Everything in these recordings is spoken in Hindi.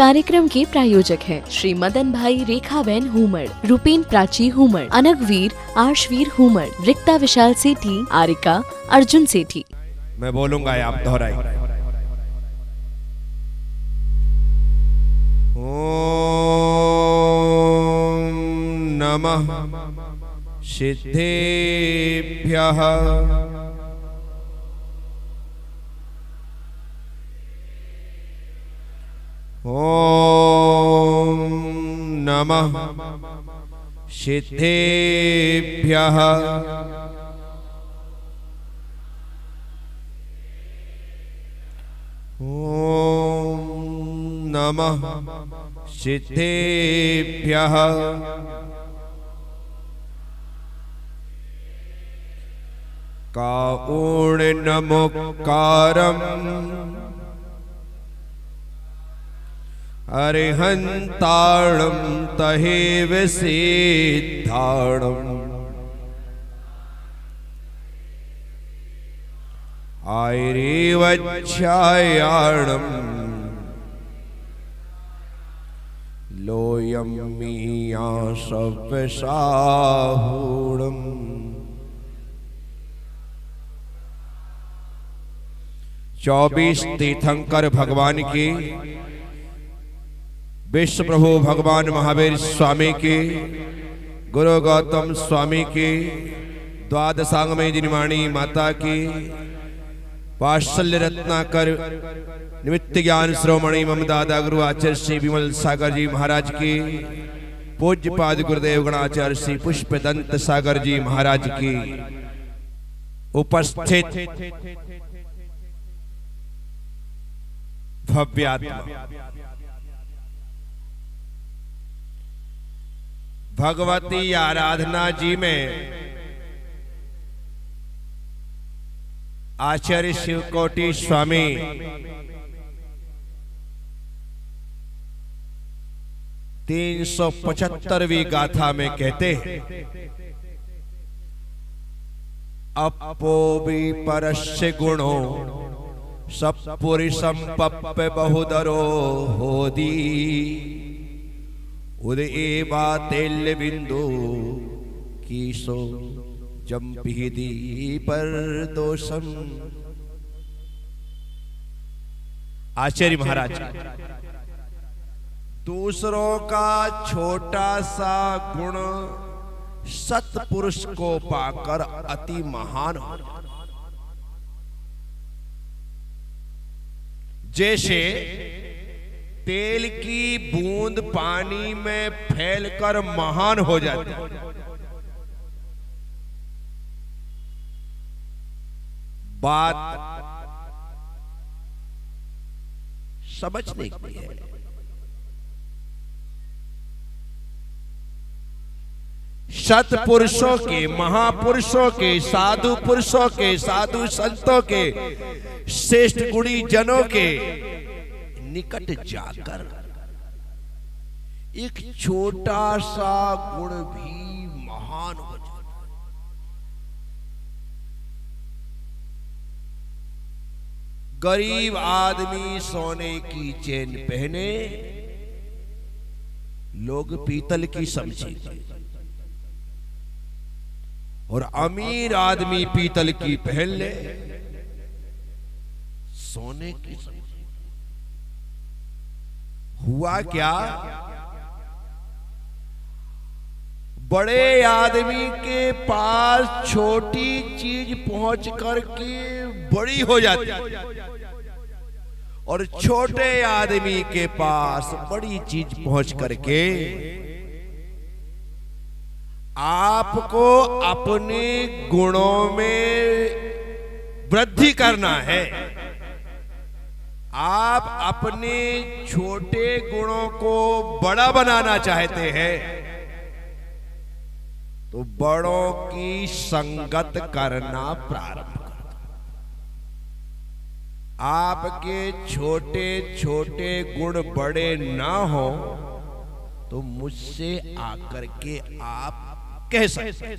कार्यक्रम के प्रायोजक हैं श्री मदन भाई रेखाबेन हुमड़, रूपेन प्राची हुमड़, अनगवीर आर्शवीर हुमड़, रिक्ता विशाल सेठी, आरिका अर्जुन सेठी। मैं बोलूंगा आप दोहराई। ओम नमः सिद्धेभ्यः ओम नमः सिद्धेभ्यः ओम नमः सिद्धेभ्यः कारुण्यमुपकारम् अरिहन्ताणं तहेव सिद्धाणम् आयरेवच्छायाणं लोयं मीयासव्यसाहूणम्। चौबीस तीर्थंकर भगवान की, विश्व प्रभु भगवान महावीर स्वामी की, गुरु गौतम स्वामी की, द्वादशांग में जिनवाणी माता की, वात्सल्य रत्नाकर निमित्त ज्ञान श्रोमणी मम दादा गुरु आचार्य श्री विमल सागर जी महाराज की, पूज्य पाद गुरुदेव गणाचार्य श्री पुष्प दंत सागर जी महाराज की, उपस्थित भव्यात्मा भगवती आराधना जी में आचार्य शिवकोटि स्वामी तीन 375वीं गाथा में कहते हैं, अपो विपरस्य गुणो सपुरुषं पप्प बहुदरो होदी उदएवा तेल बिंदु कीसो जम्पीदी पर दोषम। आचार्य महाराज दूसरों का छोटा सा गुण सत्पुरुष को पाकर अति महान हो, जैसे तेल की बूंद पानी में फैलकर महान हो जाती है। बात समझने की है। सत्पुरुषों के, महापुरुषों के, साधु पुरुषों के, साधु संतों के, श्रेष्ठ गुणी जनों के निकट जाकर एक छोटा सा गुण भी महान हो जाता है। गरीब आदमी सोने की चेन पहने, लोग पीतल की समझेंगे, और अमीर आदमी पीतल की पहन ले, सोने की समझे। हुआ क्या, बड़े आदमी के पास छोटी चीज पहुंच करके बड़ी हो जाती है, और छोटे आदमी के पास बड़ी चीज पहुंच करके आपको अपने गुणों में वृद्धि करना है। आप अपने छोटे गुणों को बड़ा बनाना चाहते हैं, तो बड़ों की संगत करना प्रारंभ करो। आपके छोटे छोटे गुण बड़े ना हो तो मुझसे आकर के आप कह सकते,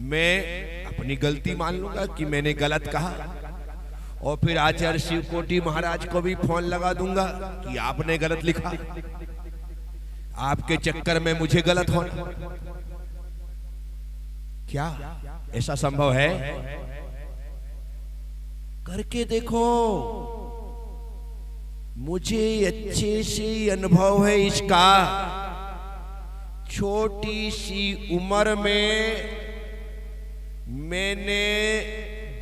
मैं अपनी गलती मान लूंगा कि मैंने गलत कहा, और फिर आचार्य शिवकोटि महाराज को भी फोन लगा दूंगा कि आपने गलत लिखा, आपके चक्कर में मुझे गलत होना। क्या ऐसा संभव है? करके देखो, मुझे अच्छे से अनुभव है इसका। छोटी सी उम्र में मैंने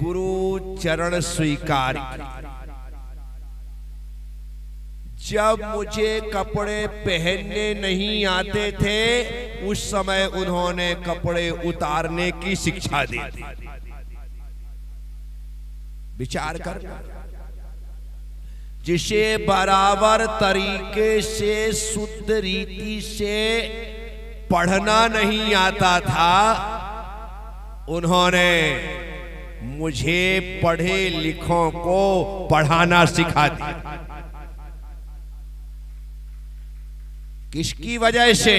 गुरु चरण स्वीकार किए। जब मुझे कपड़े पहनने नहीं आते थे, उस समय उन्होंने कपड़े उतारने की शिक्षा दी। विचार कर, जिसे बराबर तरीके से शुद्ध रीति से पढ़ना नहीं आता था, उन्होंने मुझे पढ़े लिखों को पढ़ाना सिखा दिया। किसकी वजह से?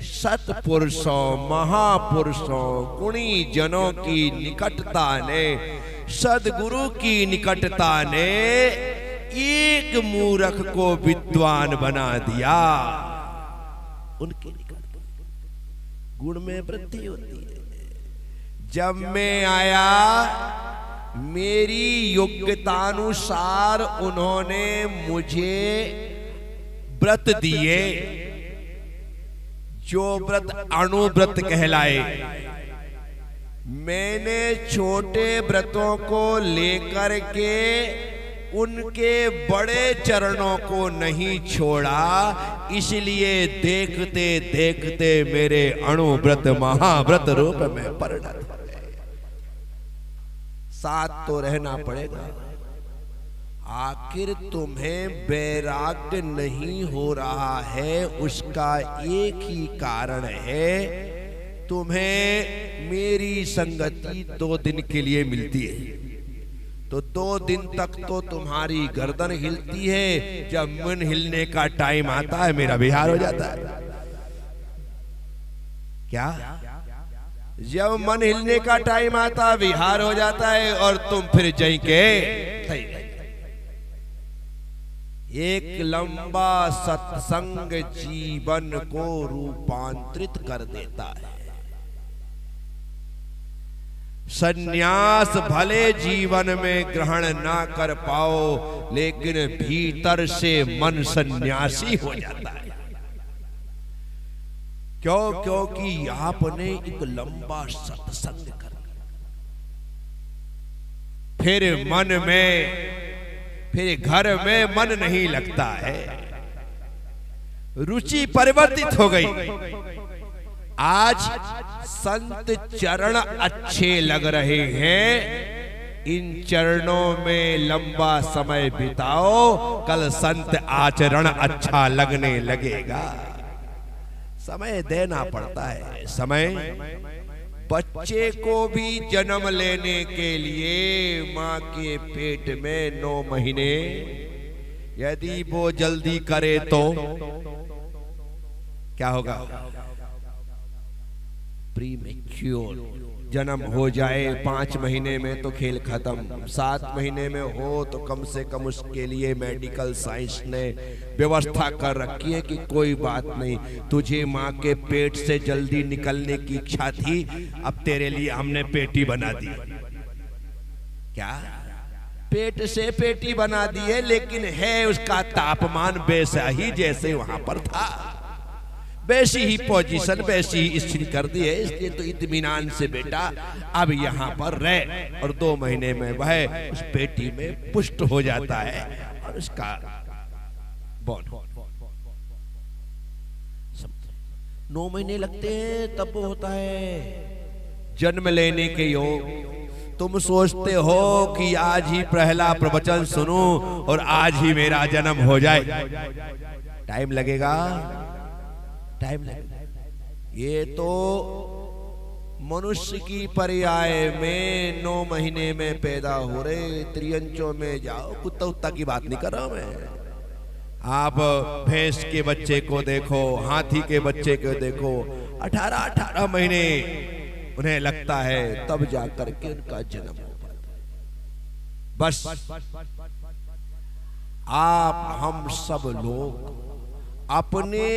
सत्पुरुषों, महापुरुषों, गुणी जनों की निकटता ने, सदगुरु की निकटता ने एक मूर्ख को विद्वान बना दिया। उनकी गुण में वृद्धि होती है। जब मैं आया, मेरी योग्यतानुसार उन्होंने मुझे व्रत दिए, जो व्रत अणुव्रत कहलाए। मैंने छोटे व्रतों को लेकर के उनके बड़े चरणों को नहीं छोड़ा, इसलिए देखते देखते मेरे अणुव्रत महाव्रत रूप में परिणत हो गए। साथ तो रहना पड़ेगा। आखिर तुम्हें वैराग्य नहीं हो रहा है, उसका एक ही कारण है, तुम्हें मेरी संगति 2 दिन के लिए मिलती है। तो 2 दिन तक तो तुम्हारी गर्दन हिलती है, जब मन हिलने का टाइम आता है मेरा विहार हो जाता है। क्या? जब मन हिलने का टाइम आता विहार हो जाता है, और तुम फिर जई के एक लंबा सत्संग जीवन को रूपांतरित कर देता है। सन्यास भले जीवन में ग्रहण ना कर पाओ, लेकिन भीतर से मन सन्यासी हो जाता है। क्यों? क्योंकि आपने एक लंबा सत्संग कर, फिर मन में, फिर घर में मन नहीं लगता है, रुचि परिवर्तित हो गई। आज संत चरण अच्छे लग रहे हैं, इन चरणों में लंबा समय बिताओ, कल संत आचरण अच्छा लगने लगेगा। समय देना पड़ता है। समय, बच्चे को भी जन्म लेने के लिए माँ के पेट में 9 महीने, यदि वो जल्दी करे तो क्या होगा? प्रीमेच्योर जन्म हो जाए 5 महीने में तो खेल खत्म। 7 महीने में हो तो कम से कम उसके लिए मेडिकल साइंस ने व्यवस्था कर रखी है कि कोई बात नहीं, तुझे माँ के पेट से जल्दी निकलने की इच्छा थी, अब तेरे लिए हमने पेटी बना दी। क्या? पेट से पेटी बना दी है, लेकिन है उसका तापमान वैसा ही जैसे वहां पर था, वैसी ही पोजीशन, वैसी ही स्थिति कर दी है। इसलिए तो इत्मीनान से बेटा अब यहाँ पर रह, और 2 महीने में वह उस पेटी में पुष्ट हो जाता है और उसका बॉर्न 9 महीने लगते हैं, तब होता है जन्म लेने के योग। तुम सोचते हो कि आज ही पहला प्रवचन सुनूं और आज ही मेरा जन्म हो जाए, टाइम लगेगा, टाइम लगेगा। ये तो मनुष्य की पर्याय में 9 महीने में पैदा हो रहे, त्रियंचों में जाओ, कुत्ता उत्ता की बात नहीं कर रहा मैं। आप भैंस के बच्चे को देखो, हाथी के बच्चे को देखो, 18 महीने उन्हें लगता है, तब जाकर के उनका जन्म हो पाता है। बस आप हम सब लोग अपने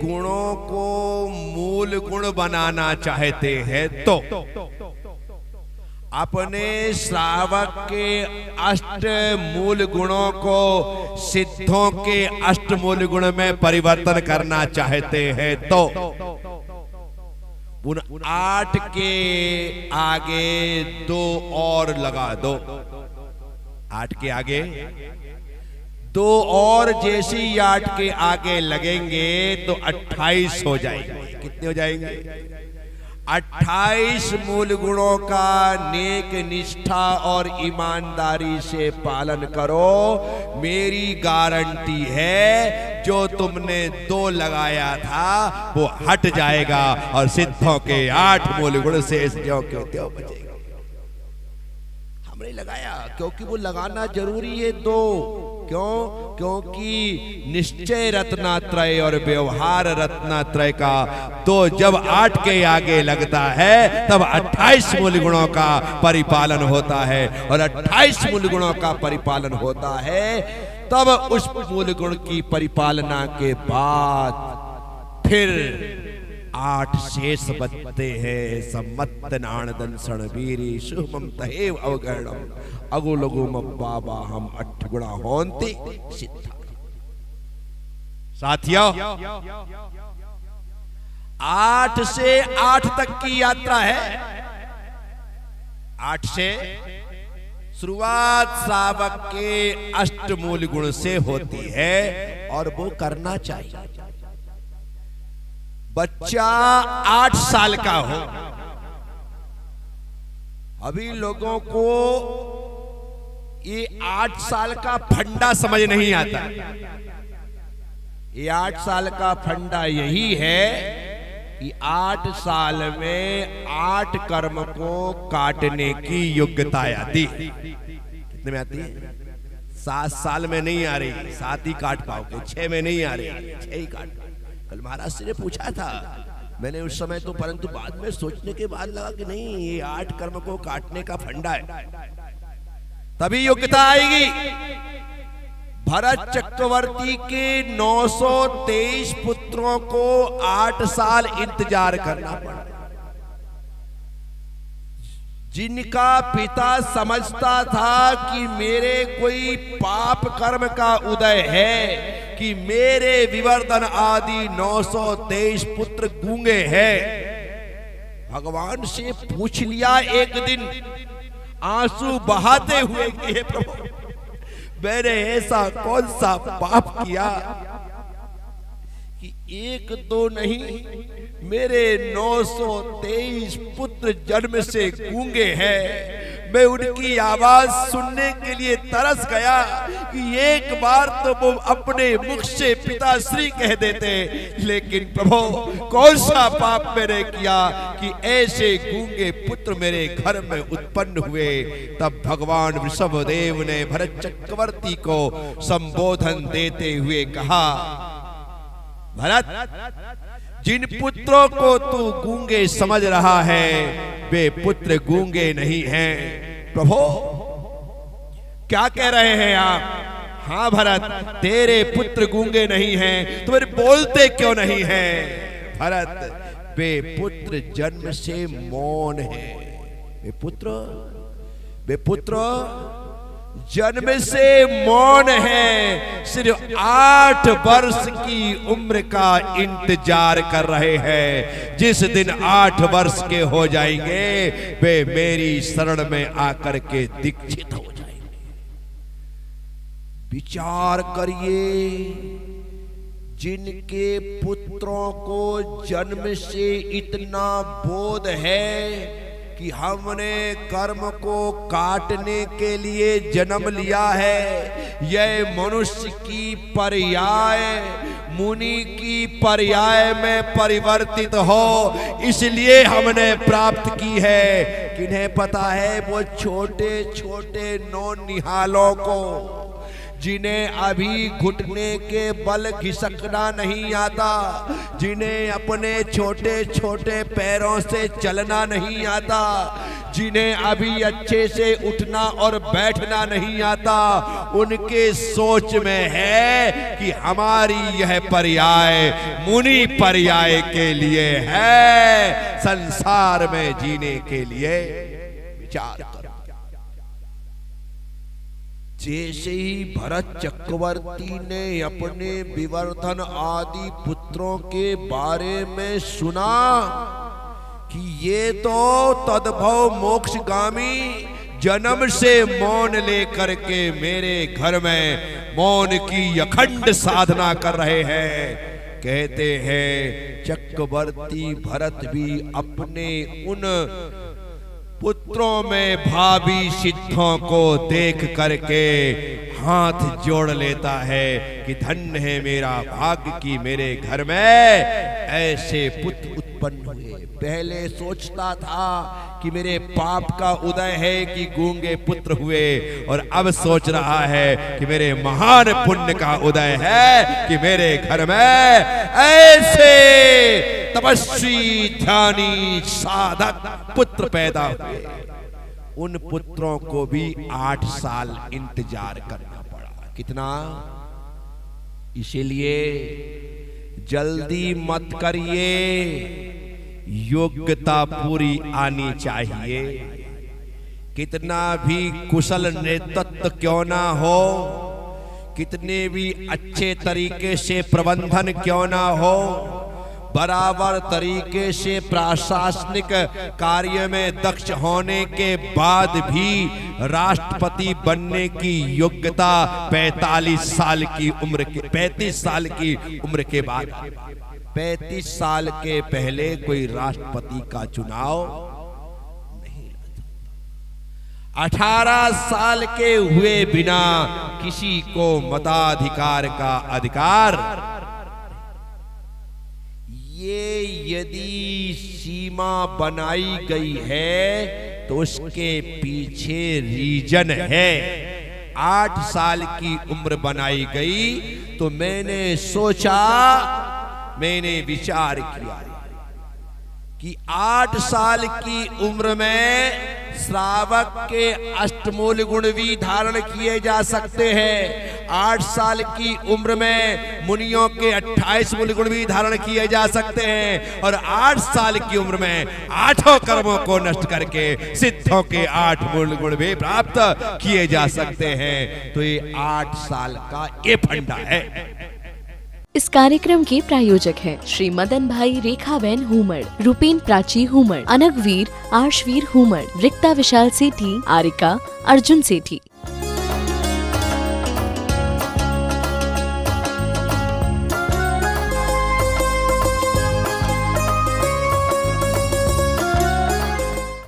गुणों को मूल गुण बनाना चाहते हैं तो अपने श्रावक के अष्ट मूल गुणों को सिद्धों के अष्ट मूल गुण में परिवर्तन करना चाहते हैं तो उन 8 के आगे 2 और लगा दो। 8 के आगे 2 और जैसी 8 के आगे लगेंगे तो 28 हो जाएंगे। कितने हो जाएंगे? 28 मूल गुणों का नेक निष्ठा और ईमानदारी से पालन करो। मेरी गारंटी है जो तुमने 2 लगाया था वो हट जाएगा और सिद्धों के 8 मूल गुण से ज्यों के त्यों बचेगा। हमने लगाया क्योंकि वो लगाना जरूरी है। 2 क्यों? क्योंकि निश्चय रत्नात्रय और व्यवहार रत्नात्रय का 2 जब 8 के आगे लगता है तब 28 मूल गुणों का परिपालन होता है और 28 मूल गुणों का परिपालन होता है तब उस मूल गुण की परिपालना के बाद फिर 8 शेष बचते हैं। सम्मत्तनाण दंसण वीरी शुभम तहेव अवगणम अगुलगुम बाबा हम 8 गुणा होंते सिद्धा। साथियों 8 से 8 तक की यात्रा है। 8 से शुरुआत श्रावक के अष्ट मूल गुण से होती है और वो करना चाहिए। बच्चा 8 साल का हो, अभी लोगों को ये 8 साल का फंडा समझ नहीं आता। ये 8 साल का फंडा यही है कि 8 साल में 8 कर्म को काटने की योग्यता आती। कितने में आती है? 7 साल में नहीं आ रही, 7 ही काट पाओगे। 6 में नहीं आ रही, 6 ही काट। कल महाराज से ने पूछा था, मैंने उस समय तो परंतु बाद में सोचने के बाद लगा कि नहीं, ये 8 कर्म को काटने का फंडा है, तभी योग्यता आएगी। भरत चक्रवर्ती के 923 पुत्रों को 8 साल इंतजार करना पड़ा। जिनका पिता समझता था कि मेरे कोई पाप कर्म का उदय है, कि मेरे विवर्धन आदि 923 पुत्र गूंगे हैं, भगवान से पूछ लिया एक दिन आंसू बहाते हुए कि हे प्रभु, मैंने ऐसा कौन सा पाप किया कि 1-2 नहीं, मेरे 923 पुत्र जन्म से गूंगे हैं। मैं उनकी आवाज सुनने के लिए तरस गया कि एक बार तो वो अपने मुख से पिताश्री कह देते, लेकिन प्रभु कौन सा पाप मैंने किया कि ऐसे गूंगे पुत्र मेरे घर में उत्पन्न हुए। तब भगवान वृषभदेव ने भरत चक्रवर्ती को संबोधन देते हुए कहा, भरत, जिन पुत्रों को तू गूंगे समझ रहा है वे पुत्र गूंगे नहीं हैं। प्रभु क्या कह रहे हैं आप? हाँ भरत, तेरे पुत्र गूंगे नहीं हैं, तो फिर बोलते क्यों नहीं हैं? भरत, वे पुत्र जन्म से मौन हैं। वे पुत्र जन्म से मौन है, सिर्फ 8 वर्ष की उम्र का इंतजार कर रहे हैं। जिस दिन 8 वर्ष के हो जाएंगे वे मेरी शरण में आकर के दीक्षित हो जाएंगे। विचार करिए, जिनके पुत्रों को जन्म से इतना बोध है कि हमने कर्म को काटने के लिए जन्म लिया है, यह मनुष्य की पर्याय मुनि की पर्याय में परिवर्तित हो, इसलिए हमने प्राप्त की है। किन्हें पता है? वो छोटे छोटे नौनिहालों को, जिन्हें अभी घुटने के बल घिसकना नहीं आता, जिन्हें अपने छोटे छोटे पैरों से चलना नहीं आता, जिन्हें अभी अच्छे से उठना और बैठना नहीं आता, उनके सोच में है कि हमारी यह पर्याय मुनि पर्याय के लिए है, संसार में जीने के लिए विचार करो। जैसे ही भरत चक्रवर्ती ने अपने विवर्धन आदि पुत्रों के बारे में सुना कि ये तो तद्भव मोक्षगामी जन्म से मौन लेकर के मेरे घर में मौन की अखंड साधना कर रहे हैं, कहते हैं चक्रवर्ती भरत भी अपने उन पुत्रों में भावी सिद्धों को देख करके हाथ जोड़ लेता है कि धन्य है मेरा भाग्य कि मेरे घर में ऐसे पुत्र उत्पन्न हुए। पहले सोचता था कि मेरे पाप का उदय है कि गूंगे पुत्र हुए, और अब सोच रहा है कि मेरे महान पुण्य का उदय है कि मेरे घर में ऐसे तपस्वी ध्यानी साधक पुत्र पैदा हुए। उन पुत्रों को भी 8 साल इंतजार करना पड़ा। कितना? इसीलिए जल्दी मत करिए, योग्यता पूरी आनी चाहिए। कितना भी कुशल नेतृत्व क्यों ना हो, कितने भी अच्छे तरीके से प्रबंधन क्यों ना हो, बराबर तरीके से प्रशासनिक कार्य में दक्ष होने के बाद भी राष्ट्रपति बनने की योग्यता 35 साल की उम्र के 35 साल की उम्र के बाद, 35 साल के पहले कोई राष्ट्रपति का चुनाव नहीं। 18 साल के हुए बिना किसी को मताधिकार का अधिकार, ये यदि सीमा बनाई गई है तो उसके पीछे रीजन है। 8 साल की उम्र बनाई गई तो मैंने सोचा, मैंने विचार किया कि 8 साल की उम्र में श्रावक के अष्टमूल गुण भी धारण किए जा सकते हैं। 8 साल की उम्र में मुनियों के 28 मूल गुण भी धारण किए जा सकते हैं, और 8 साल की उम्र में 8 कर्मों को नष्ट करके सिद्धों के 8 मूल गुण भी प्राप्त किए जा सकते हैं। तो ये 8 साल का ये फंडा है। इस कार्यक्रम के प्रायोजक हैं श्री मदन भाई रेखाबेन हुमड़, रूपेन प्राची हुमड़, अनगवीर आर्शवीर हुमड़, रिक्ता विशाल सेठी, आरिका अर्जुन सेठी।